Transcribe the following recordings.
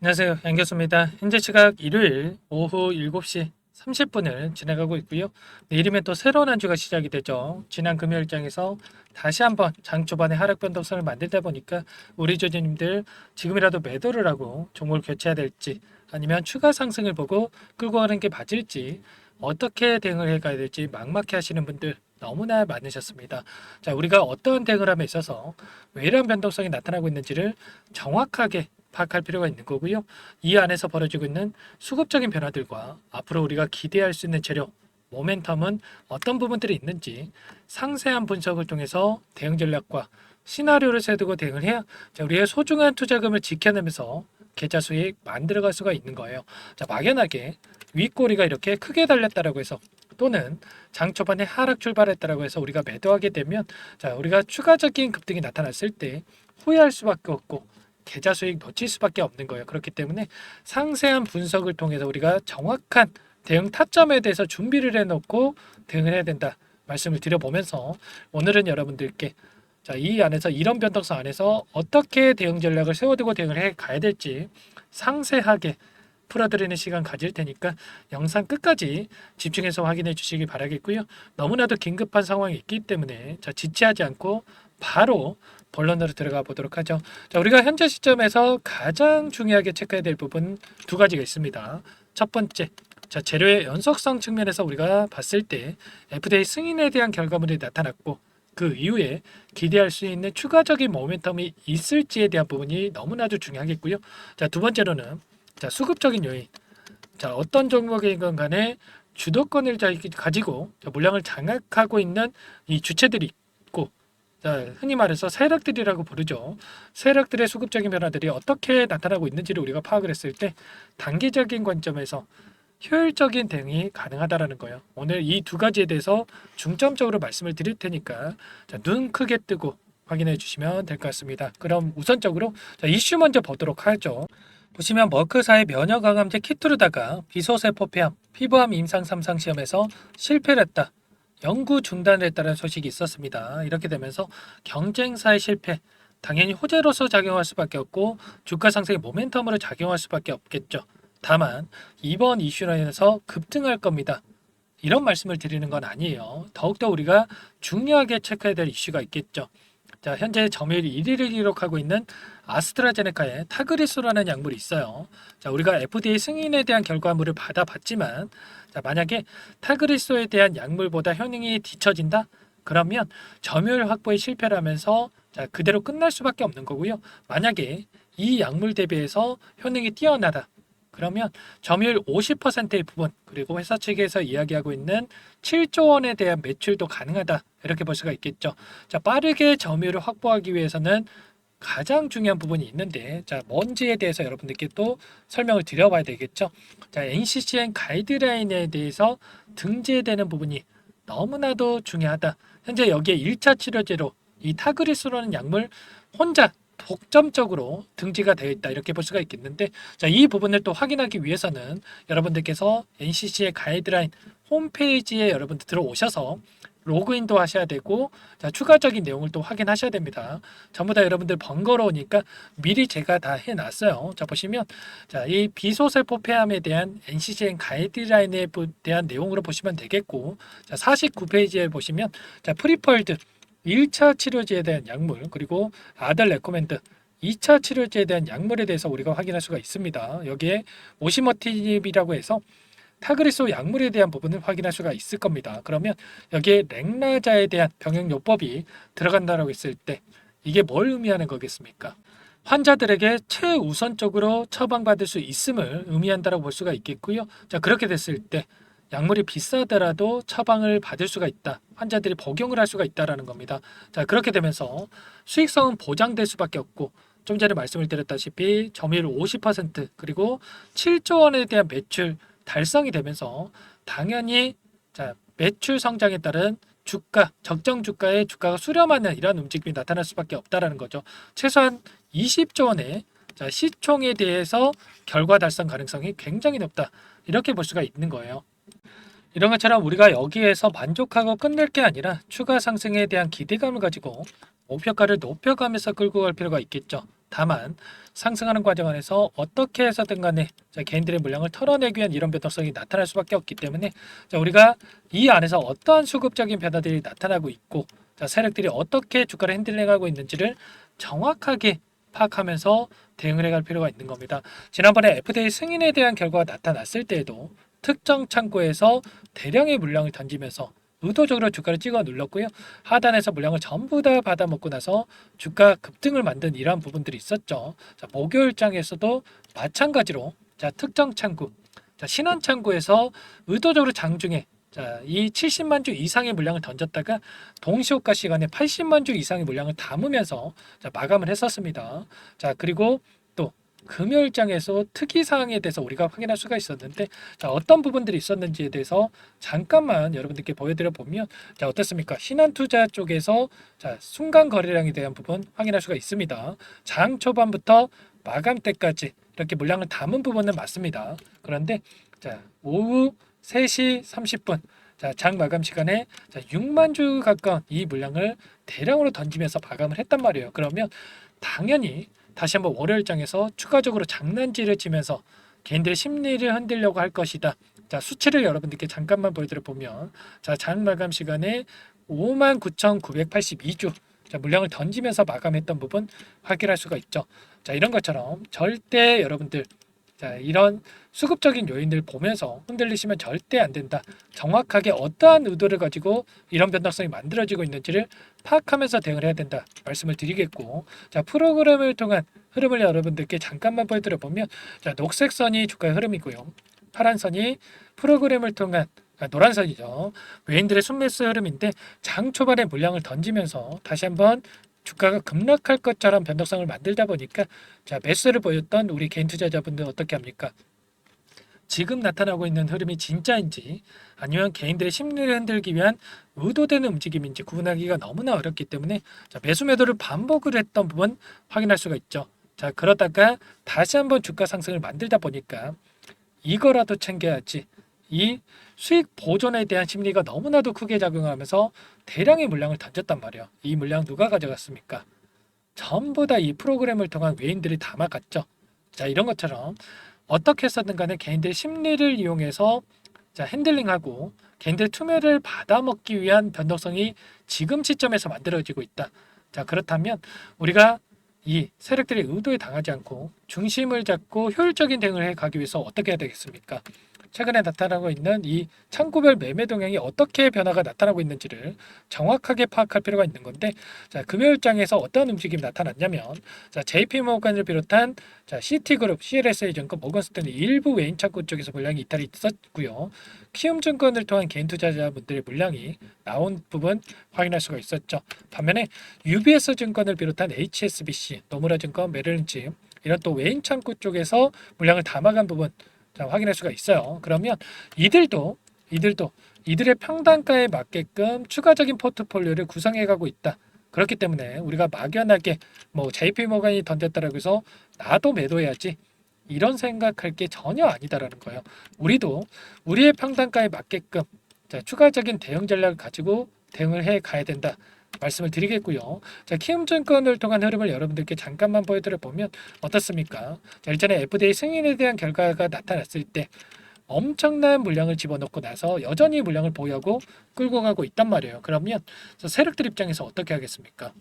안녕하세요. 양교수입니다. 현재 시각 일요일 오후 7시 30분을 지나가고 있고요. 내일이면 또 새로운 한 주가 시작이 되죠. 지난 금요일장에서 다시 한번 장 초반에 하락 변동성을 만들다 보니까 우리 주주님들 지금이라도 매도를 하고 종목을 교체해야 될지 아니면 추가 상승을 보고 끌고 가는 게 맞을지 어떻게 대응을 해가야 될지 막막해 하시는 분들 너무나 많으셨습니다. 자, 우리가 어떤 대응을 함에 있어서 왜 이런 변동성이 나타나고 있는지를 정확하게 파악할 필요가 있는 거고요. 이 안에서 벌어지고 있는 수급적인 변화들과 앞으로 우리가 기대할 수 있는 재료, 모멘텀은 어떤 부분들이 있는지 상세한 분석을 통해서 대응 전략과 시나리오를 세두고 대응을 해야 우리의 소중한 투자금을 지켜내면서 계좌 수익 만들어갈 수가 있는 거예요. 자, 막연하게 윗꼬리가 이렇게 크게 달렸다라고 해서 또는 장 초반에 하락 출발했다라고 해서 우리가 매도하게 되면 우리가 추가적인 급등이 나타났을 때 후회할 수밖에 없고 계좌 수익 놓칠 수밖에 없는 거예요. 그렇기 때문에 상세한 분석을 통해서 우리가 정확한 대응 타점에 대해서 준비를 해놓고 대응을 해야 된다 말씀을 드려보면서 오늘은 여러분들께 이 안에서 이런 변동성 안에서 어떻게 대응 전략을 세워두고 대응을 해 가야 될지 상세하게 풀어드리는 시간 가질 테니까 영상 끝까지 집중해서 확인해 주시기 바라겠고요. 너무나도 긴급한 상황이 있기 때문에 지체하지 않고 바로 본론으로 들어가 보도록 하죠. 우리가 현재 시점에서 가장 중요하게 체크해야 될 부분 두 가지가 있습니다. 첫 번째, 재료의 연속성 측면에서 우리가 봤을 때 FDA 승인에 대한 결과물이 나타났고 그 이후에 기대할 수 있는 추가적인 모멘텀이 있을지에 대한 부분이 너무나도 중요하겠고요. 두 번째로는 수급적인 요인. 어떤 종목이건 간에 주도권을 가지고 물량을 장악하고 있는 이 주체들이 있고 흔히 말해서 세력들이라고 부르죠. 세력들의 수급적인 변화들이 어떻게 나타나고 있는지를 우리가 파악을 했을 때 단기적인 관점에서 효율적인 대응이 가능하다라는 거예요. 오늘 이 두 가지에 대해서 중점적으로 말씀을 드릴 테니까 눈 크게 뜨고 확인해 주시면 될 것 같습니다. 그럼 우선적으로 이슈 먼저 보도록 하죠. 보시면 머크사의 면역 감염제 키투르다가 비소세포 폐암, 피부암 임상 3상 시험에서 실패를 했다. 연구 중단을 했다는 소식이 있었습니다. 이렇게 되면서 경쟁사의 실패, 당연히 호재로서 작용할 수밖에 없고 주가 상승의 모멘텀으로 작용할 수밖에 없겠죠. 다만 이번 이슈로 인해서 급등할 겁니다. 이런 말씀을 드리는 건 아니에요. 더욱더 우리가 중요하게 체크해야 될 이슈가 있겠죠. 현재 점유율 1위를 기록하고 있는 아스트라제네카의 타그리소라는 약물이 있어요. 우리가 FDA 승인에 대한 결과물을 받아봤지만 만약에 타그리소에 대한 약물보다 효능이 뒤처진다? 그러면 점유율 확보에 실패를 하면서 그대로 끝날 수밖에 없는 거고요. 만약에 이 약물 대비해서 효능이 뛰어나다. 그러면 점유율 50%의 부분 그리고 회사 측에서 이야기하고 있는 7조 원에 대한 매출도 가능하다 이렇게 볼 수가 있겠죠. 빠르게 점유율을 확보하기 위해서는 가장 중요한 부분이 있는데 뭔지에 대해서 여러분들께 또 설명을 드려봐야 되겠죠. NCCN 가이드라인에 대해서 등재되는 부분이 너무나도 중요하다. 현재 여기에 1차 치료제로 이 타그리스라는 약물 혼자 독점적으로 등재가 되어 있다 이렇게 볼 수가 있겠는데 이 부분을 또 확인하기 위해서는 여러분들께서 NCC의 가이드라인 홈페이지에 여러분들 들어오셔서 로그인도 하셔야 되고 추가적인 내용을 또 확인하셔야 됩니다. 전부 다 여러분들 번거로우니까 미리 제가 다 해놨어요. 보시면 이 비소세포 폐암에 대한 NCCN 가이드라인에 대한 내용으로 보시면 되겠고 49페이지에 보시면 프리펄드 1차 치료제에 대한 약물 그리고 아들 레코멘드 2차 치료제에 대한 약물에 대해서 우리가 확인할 수가 있습니다. 여기에 오시머티닙이라고 해서 타그리소 약물에 대한 부분을 확인할 수가 있을 겁니다. 그러면 여기에 렉나자에 대한 병용요법이 들어간다라고 했을 때 이게 뭘 의미하는 거겠습니까? 환자들에게 최우선적으로 처방받을 수 있음을 의미한다고 볼 수가 있겠고요. 그렇게 됐을 때 약물이 비싸더라도 처방을 받을 수가 있다. 환자들이 복용을 할 수가 있다라는 겁니다. 그렇게 되면서 수익성은 보장될 수밖에 없고 좀 전에 말씀을 드렸다시피 점유율 50% 그리고 7조 원에 대한 매출 달성이 되면서 당연히 매출 성장에 따른 주가, 적정 주가의 주가가 수렴하는 이런 움직임이 나타날 수밖에 없다라는 거죠. 최소한 20조 원의 시총에 대해서 결과 달성 가능성이 굉장히 높다. 이렇게 볼 수가 있는 거예요. 이런 것처럼 우리가 여기에서 만족하고 끝낼 게 아니라 추가 상승에 대한 기대감을 가지고 목표가를 높여가면서 끌고 갈 필요가 있겠죠. 다만 상승하는 과정 안에서 어떻게 해서든 간에 개인들의 물량을 털어내기 위한 이런 변동성이 나타날 수밖에 없기 때문에 우리가 이 안에서 어떠한 수급적인 변화들이 나타나고 있고 세력들이 어떻게 주가를 핸들링하고 있는지를 정확하게 파악하면서 대응을 해갈 필요가 있는 겁니다. 지난번에 FDA 승인에 대한 결과가 나타났을 때에도 특정 창구에서 대량의 물량을 던지면서 의도적으로 주가를 찍어 눌렀고요. 하단에서 물량을 전부 다 받아먹고 나서 주가 급등을 만든 이러한 부분들이 있었죠. 목요일장에서도 마찬가지로 특정 창구, 신한 창구에서 의도적으로 장중에 이 70만 주 이상의 물량을 던졌다가 동시호가 시간에 80만 주 이상의 물량을 담으면서 마감을 했었습니다. 그리고 또 금요일장에서 특이 사항에 대해서 우리가 확인할 수가 있었는데 어떤 부분들이 있었는지에 대해서 잠깐만 여러분들께 보여드려 보면 어떻습니까? 신한투자 쪽에서 순간 거래량에 대한 부분 확인할 수가 있습니다. 장 초반부터 마감 때까지 이렇게 물량을 담은 부분은 맞습니다. 그런데 오후 3시 30분 장 마감 시간에 6만 주 가까운 이 물량을 대량으로 던지면서 마감을 했단 말이에요. 그러면 당연히 다시 한번 월요일장에서 추가적으로 장난질을 치면서 개인들의 심리를 흔들려고 할 것이다. 수치를 여러분들께 잠깐만 보여드려 보면 장 마감 시간에 59,982주 물량을 던지면서 마감했던 부분 확인할 수가 있죠. 이런 것처럼 절대 여러분들 이런 수급적인 요인을 보면서 흔들리시면 절대 안 된다. 정확하게 어떠한 의도를 가지고 이런 변동성이 만들어지고 있는지를 파악하면서 대응을 해야 된다 말씀을 드리겠고, 프로그램을 통한 흐름을 여러분들께 잠깐만 보여드려 보면 녹색 선이 주가의 흐름이고요. 파란 선이 프로그램을 통한 노란 선이죠. 외인들의 순매수 흐름인데 장 초반에 물량을 던지면서 다시 한번 주가가 급락할 것처럼 변동성을 만들다 보니까 매수를 보였던 우리 개인 투자자분들 어떻게 합니까? 지금 나타나고 있는 흐름이 진짜인지 아니면 개인들의 심리를 흔들기 위한 의도되는 움직임인지 구분하기가 너무나 어렵기 때문에 매수 매도를 반복을 했던 부분 확인할 수가 있죠. 그러다가 다시 한번 주가 상승을 만들다 보니까 이거라도 챙겨야지, 이 수익 보존에 대한 심리가 너무나도 크게 작용하면서 대량의 물량을 던졌단 말이에요. 이 물량 누가 가져갔습니까? 전부 다 이 프로그램을 통한 외인들이 담아갔죠. 이런 것처럼 어떻게 해서든 간에 개인들의 심리를 이용해서 핸들링하고 개인들의 투매를 받아먹기 위한 변동성이 지금 시점에서 만들어지고 있다. 그렇다면 우리가 이 세력들의 의도에 당하지 않고 중심을 잡고 효율적인 대응을 해 가기 위해서 어떻게 해야 되겠습니까? 최근에 나타나고 있는 이 창구별 매매 동향이 어떻게 변화가 나타나고 있는지를 정확하게 파악할 필요가 있는 건데, 금요일장에서 어떤 움직임이 나타났냐면 JP모건을 비롯한 시티그룹, CLSA증권, 모건스탠리 일부 외인 창구 쪽에서 물량이 이탈이 있었고요. 키움증권을 통한 개인 투자자분들의 물량이 나온 부분 확인할 수가 있었죠. 반면에 UBS증권을 비롯한 HSBC, 노무라증권, 메릴린치 이런 또 외인 창구 쪽에서 물량을 담아간 부분 확인할 수가 있어요. 그러면 이들도 이들의 평단가에 맞게끔 추가적인 포트폴리오를 구성해가고 있다. 그렇기 때문에 우리가 막연하게 JP모건이 던졌다라고 해서 나도 매도해야지 이런 생각할 게 전혀 아니다라는 거예요. 우리도 우리의 평단가에 맞게끔 추가적인 대응 전략을 가지고 대응을 해 가야 된다 말씀을 드리겠고요. 키움증권을 통한 흐름을 여러분들께 잠깐만 보여드려 보면 어떻습니까? 일전에 FDA 승인에 대한 결과가 나타났을 때 엄청난 물량을 집어넣고 나서 여전히 물량을 보유하고 끌고 가고 있단 말이에요. 그러면 세력들 입장에서 어떻게 하겠습니까?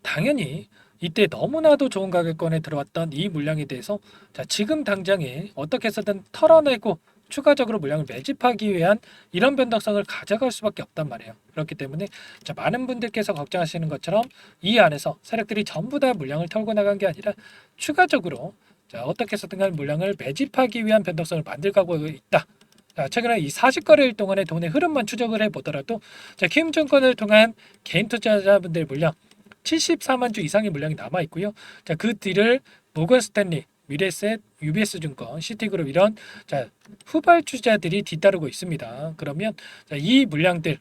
당연히 이때 너무나도 좋은 가격권에 들어왔던 이 물량에 대해서 지금 당장에 어떻게 해서든 털어내고 추가적으로 물량을 매집하기 위한 이런 변동성을 가져갈 수밖에 없단 말이에요. 그렇기 때문에 많은 분들께서 걱정하시는 것처럼 이 안에서 세력들이 전부 다 물량을 털고 나간 게 아니라 추가적으로 어떻게 해서든 간 물량을 매집하기 위한 변동성을 만들고 있다. 최근에 이 40거래일 동안의 돈의 흐름만 추적을 해보더라도 키움증권을 통한 개인 투자자분들의 물량 74만 주 이상의 물량이 남아 있고요. 그 뒤를 모건스탠리, 미래에셋, UBS증권, 시티그룹 이런 후발주자들이 뒤따르고 있습니다. 그러면 이 물량들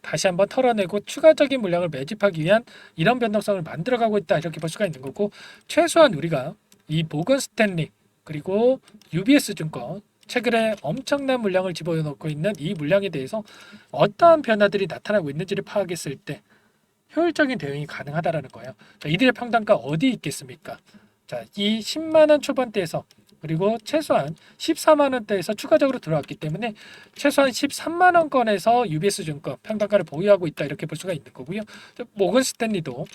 다시 한번 털어내고 추가적인 물량을 매집하기 위한 이런 변동성을 만들어가고 있다 이렇게 볼 수가 있는 거고, 최소한 우리가 이 모건스탠리 그리고 UBS증권 최근에 엄청난 물량을 집어넣고 있는 이 물량에 대해서 어떠한 변화들이 나타나고 있는지를 파악했을 때 효율적인 대응이 가능하다라는 거예요. 자, 이들의 평단가 어디 있겠습니까? 자, 이 10만 원 초반대에서 그리고 최소한 14만 원대에서 추가적으로 들어왔기 때문에 최소한 13만 원권에서 UBS 증권 평단가를 보유하고 있다 이렇게 볼 수가 있는 거고요. 모건 스탠리도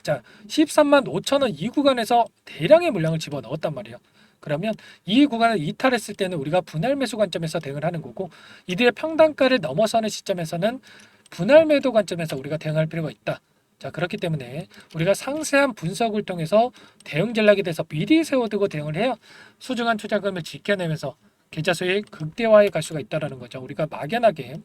자 13만 5천 원 이 구간에서 대량의 물량을 집어넣었단 말이에요. 그러면 이 구간을 이탈했을 때는 우리가 분할 매수 관점에서 대응을 하는 거고 이들의 평단가를 넘어서는 시점에서는 분할 매도 관점에서 우리가 대응할 필요가 있다. 자 그렇기 때문에 우리가 상세한 분석을 통해서 대응 전략에 대해서 미리 세워두고 대응을 해야 소중한 투자금을 지켜내면서 계좌 수익 극대화해 갈 수가 있다라는 거죠. 우리가 막연하게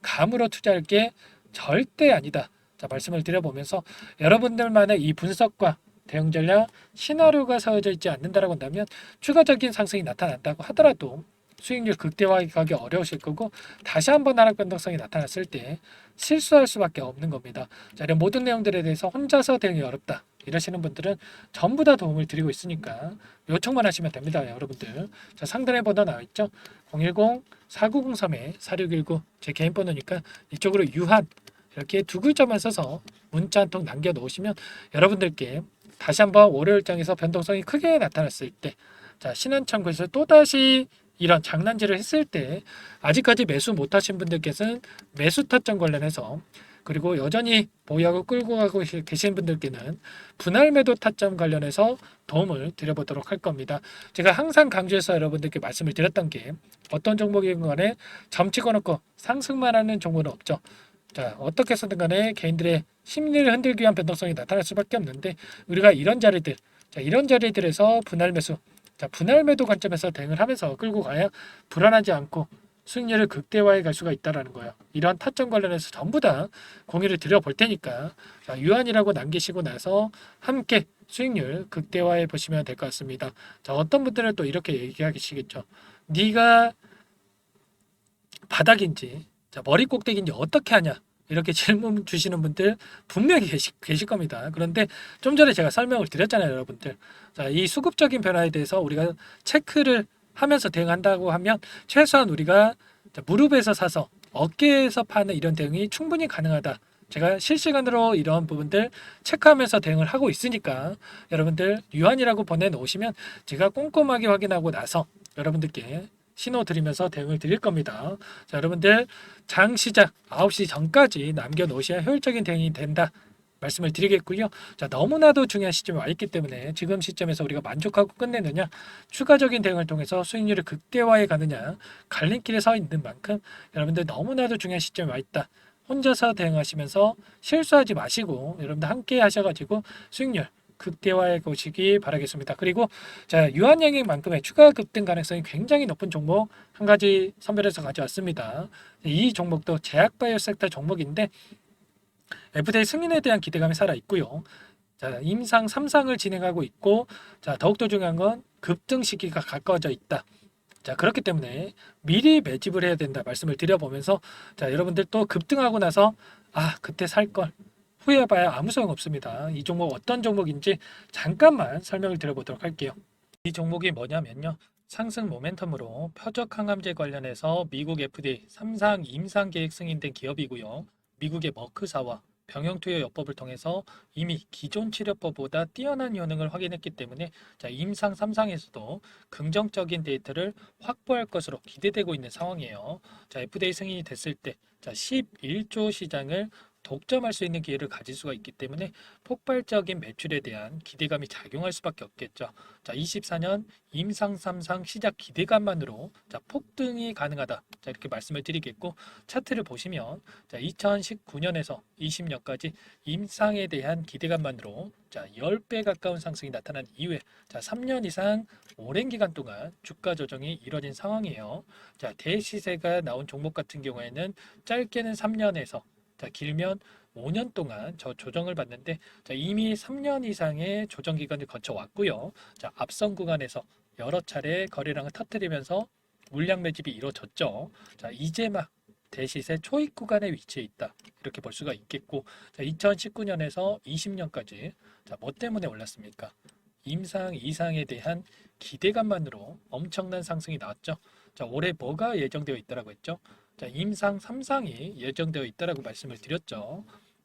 감으로 투자할 게 절대 아니다. 자 말씀을 드려보면서 여러분들만의 이 분석과 대응 전략 시나리오가 세워져 있지 않는다라고 한다면 추가적인 상승이 나타난다고 하더라도 수익률 극대화하기 어려우실 거고 다시 한번 하락 변동성이 나타났을 때 실수할 수밖에 없는 겁니다. 자, 이런 모든 내용들에 대해서 혼자서 대응이 어렵다 이러시는 분들은 전부 다 도움을 드리고 있으니까 요청만 하시면 됩니다, 여러분들. 자, 상단에 번호 나와 있죠? 010-4903-4619 제 개인 번호니까 이쪽으로 유한 이렇게 두 글자만 써서 문자 한 통 남겨 놓으시면 여러분들께 다시 한번 월요일장에서 변동성이 크게 나타났을 때, 자 신한창구에서 또다시 이런 장난질을 했을 때 아직까지 매수 못하신 분들께서는 매수 타점 관련해서 그리고 여전히 보유하고 끌고 가고 계신 분들께는 분할 매도 타점 관련해서 도움을 드려보도록 할 겁니다. 제가 항상 강조해서 여러분들께 말씀을 드렸던 게 어떤 종목이건 간에 점치 거놓고 상승만 하는 종목은 없죠. 자, 어떻게 해서든 간에 개인들의 심리를 흔들기 위한 변동성이 나타날 수밖에 없는데 우리가 이런 자리들, 자, 이런 자리들에서 분할 매수, 자, 분할 매도 관점에서 대응을 하면서 끌고 가야 불안하지 않고 수익률을 극대화해 갈 수가 있다라는 거예요. 이러한 타점 관련해서 전부 다 공유를 드려볼 테니까 자, 유한이라고 남기시고 나서 함께 수익률 극대화해 보시면 될 것 같습니다. 자, 어떤 분들은 또 이렇게 얘기하시겠죠. 네가 바닥인지 자, 머리 꼭대기인지 어떻게 하냐 이렇게 질문 주시는 분들 분명히 계실 겁니다. 그런데 좀 전에 제가 설명을 드렸잖아요, 여러분들. 자, 이 수급적인 변화에 대해서 우리가 체크를 하면서 대응한다고 하면 최소한 우리가 무릎에서 사서 어깨에서 파는 이런 대응이 충분히 가능하다. 제가 실시간으로 이런 부분들 체크하면서 대응을 하고 있으니까 여러분들 유한이라고 보내놓으시면 제가 꼼꼼하게 확인하고 나서 여러분들께 신호 드리면서 대응을 드릴 겁니다. 자, 여러분들 장 시작 9시 전까지 남겨놓으셔야 효율적인 대응이 된다. 말씀을 드리겠고요. 자, 너무나도 중요한 시점에 와 있기 때문에 지금 시점에서 우리가 만족하고 끝내느냐, 추가적인 대응을 통해서 수익률을 극대화해 가느냐, 갈림길에 서 있는 만큼 여러분들 너무나도 중요한 시점에 와 있다. 혼자서 대응하시면서 실수하지 마시고 여러분들 함께 하셔가지고 수익률 극대화해 보시기 바라겠습니다. 그리고 자 유한양행만큼의 추가 급등 가능성이 굉장히 높은 종목 한 가지 선별해서 가져왔습니다. 이 종목도 제약바이오 섹터 종목인데 FDA 승인에 대한 기대감이 살아 있고요. 자 임상 3상을 진행하고 있고 자 더욱더 중요한 건 급등 시기가 가까워져 있다. 자 그렇기 때문에 미리 매집을 해야 된다 말씀을 드려보면서 자 여러분들 또 급등하고 나서 아 그때 살 걸 후회해봐야 아무 소용 없습니다. 이 종목 어떤 종목인지 잠깐만 설명을 드려보도록 할게요. 이 종목이 뭐냐면요. 상승 모멘텀으로 표적 항암제 관련해서 미국 FDA 3상 임상 계획 승인된 기업이고요. 미국의 머크사와 병용투여 요법을 통해서 이미 기존 치료법보다 뛰어난 효능을 확인했기 때문에 자, 임상 3상에서도 긍정적인 데이터를 확보할 것으로 기대되고 있는 상황이에요. 자, FDA 승인이 됐을 때 자, 11조 시장을 독점할 수 있는 기회를 가질 수가 있기 때문에 폭발적인 매출에 대한 기대감이 작용할 수밖에 없겠죠. 자, 24년 임상 3상 시작 기대감만으로 자, 폭등이 가능하다. 자, 이렇게 말씀을 드리겠고 차트를 보시면 자, 2019년에서 20년까지 임상에 대한 기대감만으로 자, 10배 가까운 상승이 나타난 이후에 자, 3년 이상 오랜 기간 동안 주가 조정이 이뤄진 상황이에요. 자, 대시세가 나온 종목 같은 경우에는 짧게는 3년에서 자, 길면 5년 동안 저 조정을 받는데 자, 이미 3년 이상의 조정 기간을 거쳐왔고요. 자, 앞선 구간에서 여러 차례 거래량을 터뜨리면서 물량 매집이 이루어졌죠. 자, 이제 막 대시세 초입 구간에 위치해 있다. 이렇게 볼 수가 있겠고 자, 2019년에서 20년까지 자, 뭐 때문에 올랐습니까? 임상 이상에 대한 기대감만으로 엄청난 상승이 나왔죠. 자, 올해 뭐가 예정되어 있다라고 했죠? 자, 임상 3상이 예정되어 있다라고 말씀을 드렸죠.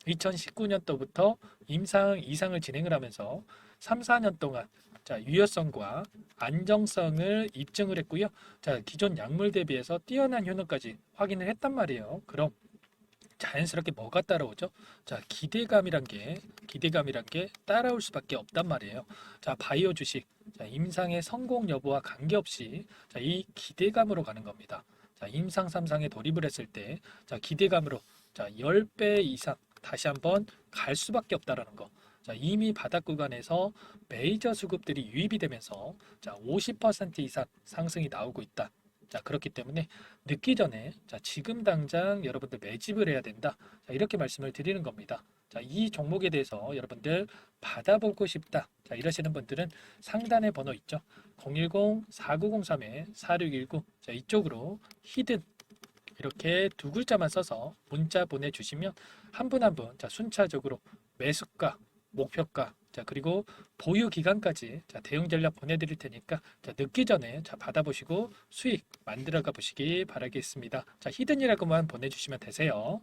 2019년도부터 임상 이상을 진행을 하면서 3, 4년 동안 자, 유효성과 안정성을 입증을 했고요. 자, 기존 약물 대비해서 뛰어난 효능까지 확인을 했단 말이에요. 그럼 자연스럽게 뭐가 따라오죠? 자, 기대감이란 게 따라올 수밖에 없단 말이에요. 자, 바이오 주식, 자, 임상의 성공 여부와 관계없이 자, 이 기대감으로 가는 겁니다. 자, 임상 3상에 돌입을 했을 때, 자, 기대감으로 자, 10배 이상 다시 한번 갈 수밖에 없다라는 거. 자, 이미 바닥 구간에서 메이저 수급들이 유입이 되면서 자, 50% 이상 상승이 나오고 있다. 자, 그렇기 때문에 늦기 전에 자, 지금 당장 여러분들 매집을 해야 된다. 자, 이렇게 말씀을 드리는 겁니다. 자, 이 종목에 대해서 여러분들 받아보고 싶다. 자, 이러시는 분들은 상단에 번호 있죠. 010-4903-4619. 자, 이쪽으로 히든 이렇게 두 글자만 써서 문자 보내주시면 한 분 한 분 자, 순차적으로 매수가, 목표가, 자, 그리고 보유 기간까지 자, 대응 전략 보내드릴 테니까 자, 늦기 전에 자, 받아보시고 수익 만들어가 보시기 바라겠습니다. 자, 히든이라고만 보내주시면 되세요.